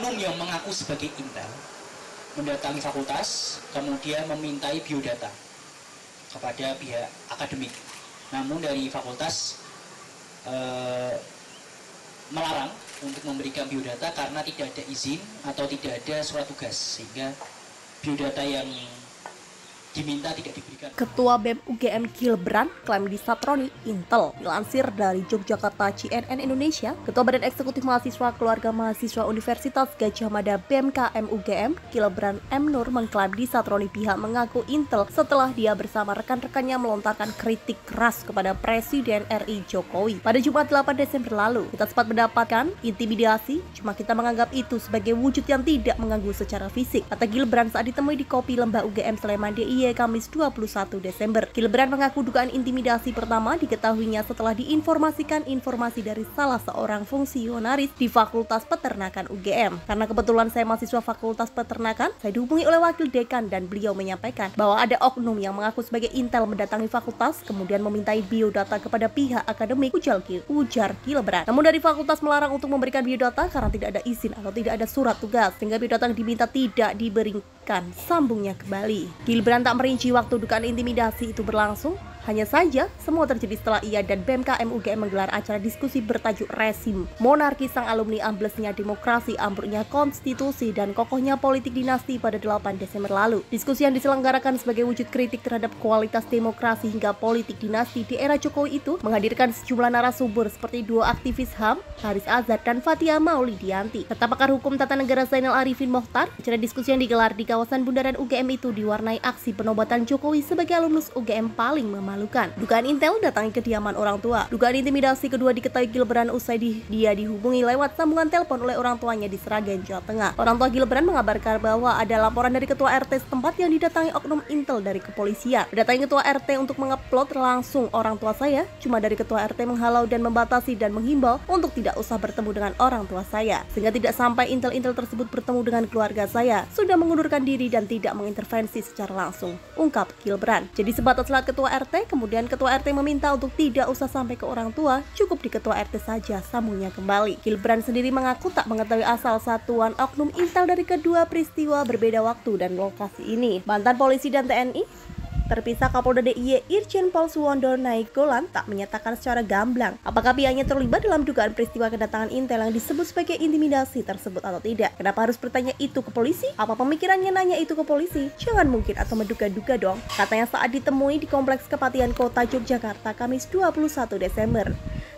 oknum yang mengaku sebagai intel mendatangi fakultas, kemudian memintai biodata kepada pihak akademik. Namun dari fakultas melarang untuk memberikan biodata karena tidak ada izin atau tidak ada surat tugas, sehingga biodata yang diminta tidak diberikan. Ketua BEM UGM Gilbran klaim disatroni Intel. Dilansir dari Yogyakarta CNN Indonesia, Ketua Badan Eksekutif Mahasiswa Keluarga Mahasiswa Universitas Gadjah Mada BMKM UGM, Gilbran M. Nur mengklaim disatroni pihak mengaku Intel setelah dia bersama rekan-rekannya melontarkan kritik keras kepada Presiden RI Jokowi pada Jumat 8 Desember lalu. Kita sempat mendapatkan intimidasi, cuma kita menganggap itu sebagai wujud yang tidak mengganggu secara fisik, kata Gilbran saat ditemui di Kopi Lembah UGM Sleman DIY Kamis 21 Desember. Gilbran mengaku dugaan intimidasi pertama diketahuinya setelah diinformasikan informasi dari salah seorang fungsionaris di Fakultas Peternakan UGM. Karena kebetulan saya mahasiswa Fakultas Peternakan, saya dihubungi oleh wakil dekan dan beliau menyampaikan bahwa ada oknum yang mengaku sebagai intel mendatangi fakultas kemudian memintai biodata kepada pihak akademik, ujar Gilbran. Namun dari fakultas melarang untuk memberikan biodata karena tidak ada izin atau tidak ada surat tugas, sehingga biodata yang diminta tidak diberikan, sambungnya kembali. Gilbran tak merinci waktu dugaan intimidasi itu berlangsung. Hanya saja, semua terjadi setelah ia dan BMKM UGM menggelar acara diskusi bertajuk Rezim Monarki Sang Alumni Amblesnya Demokrasi, Ambruknya Konstitusi, dan Kokohnya Politik Dinasti pada 8 Desember lalu. Diskusi yang diselenggarakan sebagai wujud kritik terhadap kualitas demokrasi hingga politik dinasti di era Jokowi itu menghadirkan sejumlah narasumber seperti duo aktivis HAM, Haris Azhar dan Fathia Maulidianti, serta pakar hukum tata negara Zainal Arifin Mokhtar. Acara diskusi yang digelar di kawasan bundaran UGM itu diwarnai aksi penobatan Jokowi sebagai alumnus UGM paling memalukan. Dugaan intel datangi kediaman orang tua. Dugaan intimidasi kedua diketahui Gilbran usai dia dihubungi lewat sambungan telepon oleh orang tuanya di Sragen, Jawa Tengah. Orang tua Gilbran mengabarkan bahwa ada laporan dari ketua RT setempat yang didatangi oknum intel dari kepolisian. Mendatangi ketua RT untuk mengupload langsung orang tua saya, cuma dari ketua RT menghalau dan membatasi dan menghimbau untuk tidak usah bertemu dengan orang tua saya, sehingga tidak sampai intel-intel tersebut bertemu dengan keluarga saya, sudah mengundurkan diri dan tidak mengintervensi secara langsung, ungkap Gilbran. Jadi sebatas lewat ketua RT, kemudian ketua RT meminta untuk tidak usah sampai ke orang tua, cukup di ketua RT saja, sambungnya kembali. Gilbran sendiri mengaku tak mengetahui asal satuan oknum intel dari kedua peristiwa berbeda waktu dan lokasi ini. Mantan polisi dan TNI terpisah Kapolda DIY Irjen Paul Suwondo Nainggolan tak menyatakan secara gamblang apakah pihaknya terlibat dalam dugaan peristiwa kedatangan intel yang disebut sebagai intimidasi tersebut atau tidak. Kenapa harus bertanya itu ke polisi? Apa pemikirannya nanya itu ke polisi? Jangan mungkin atau menduga-duga dong, katanya saat ditemui di Kompleks Kepatihan Kota Yogyakarta Kamis 21 Desember.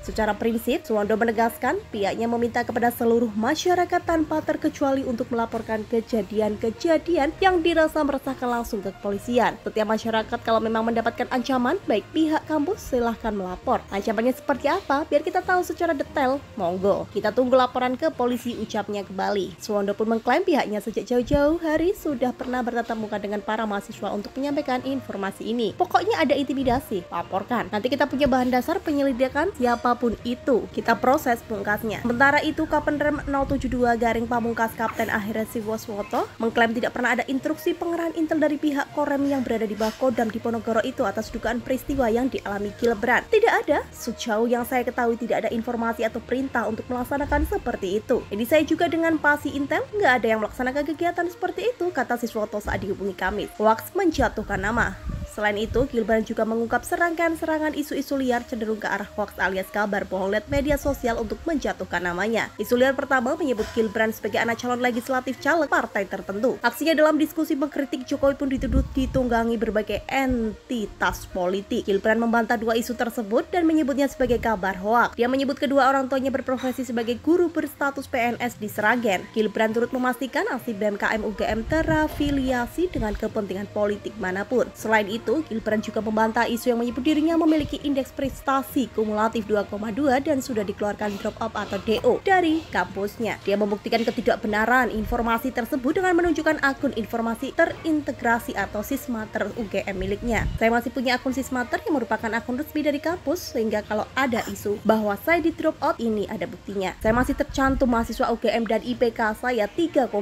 Secara prinsip, Suwondo menegaskan pihaknya meminta kepada seluruh masyarakat tanpa terkecuali untuk melaporkan kejadian-kejadian yang dirasa meresahkan langsung ke kepolisian. Setiap masyarakat kalau memang mendapatkan ancaman, baik pihak kampus silahkan melapor. Ancamannya seperti apa? Biar kita tahu secara detail. Monggo, kita tunggu laporan ke polisi, ucapnya kembali. Suwondo pun mengklaim pihaknya sejak jauh-jauh hari sudah pernah bertatap muka dengan para mahasiswa untuk menyampaikan informasi ini. Pokoknya ada intimidasi, laporkan. Nanti kita punya bahan dasar penyelidikan siapapun itu, kita proses, pungkasnya. Sementara itu, Kapenrem 072 Garing Pamungkas Kapten Akhirnya Siwoswoto mengklaim tidak pernah ada instruksi pengerahan intel dari pihak Korem yang berada di bawah Kodam Diponegoro itu atas dugaan peristiwa yang dialami Gilbran. Tidak ada, sejauh yang saya ketahui tidak ada informasi atau perintah untuk melaksanakan seperti itu. Jadi saya juga dengan Pasi Intel nggak ada yang melaksanakan kegiatan seperti itu, kata Siswoto saat dihubungi Kamis. Hoaks menjatuhkan nama. Selain itu, Gilbran juga mengungkap serangkaian serangan isu-isu liar cenderung ke arah hoaks alias kabar bohong lewat media sosial untuk menjatuhkan namanya. Isu liar pertama menyebut Gilbran sebagai anak calon legislatif caleg partai tertentu. Aksinya dalam diskusi mengkritik Jokowi pun dituduh ditunggangi berbagai entitas politik. Gilbran membantah dua isu tersebut dan menyebutnya sebagai kabar hoaks. Dia menyebut kedua orang tuanya berprofesi sebagai guru berstatus PNS di Sragen. Gilbran turut memastikan aksi BMKM UGM terafiliasi dengan kepentingan politik manapun. Selain itu, Gilbran juga membantah isu yang menyebut dirinya memiliki indeks prestasi kumulatif 2,2 dan sudah dikeluarkan drop out atau DO dari kampusnya. Dia membuktikan ketidakbenaran informasi tersebut dengan menunjukkan akun informasi terintegrasi atau Sismater UGM miliknya. Saya masih punya akun Sismater yang merupakan akun resmi dari kampus, sehingga kalau ada isu bahwa saya di drop out, ini ada buktinya. Saya masih tercantum mahasiswa UGM dan IPK saya 3,68.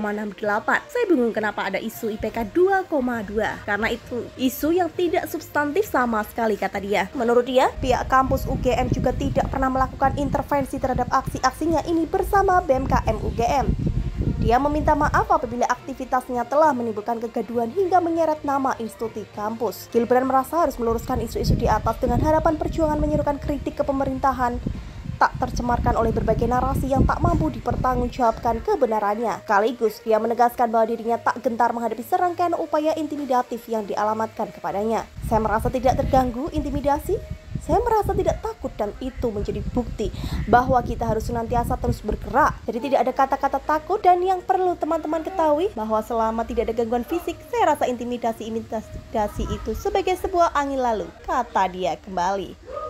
Saya bingung kenapa ada isu IPK 2,2, karena itu isu yang tidak substantif sama sekali, kata dia. Menurut dia, pihak kampus UGM juga tidak pernah melakukan intervensi terhadap aksi-aksinya ini bersama BMKM UGM. Dia meminta maaf apabila aktivitasnya telah menimbulkan kegaduhan hingga menyeret nama institusi kampus. Gilbran merasa harus meluruskan isu-isu di atas dengan harapan perjuangan menyerukan kritik ke pemerintahan tak tercemarkan oleh berbagai narasi yang tak mampu dipertanggungjawabkan kebenarannya. Sekaligus dia menegaskan bahwa dirinya tak gentar menghadapi serangkaian upaya intimidatif yang dialamatkan kepadanya. Saya merasa tidak terganggu intimidasi. Saya merasa tidak takut dan itu menjadi bukti bahwa kita harus senantiasa terus bergerak. Jadi tidak ada kata-kata takut dan yang perlu teman-teman ketahui bahwa selama tidak ada gangguan fisik, saya rasa intimidasi itu sebagai sebuah angin lalu, kata dia kembali.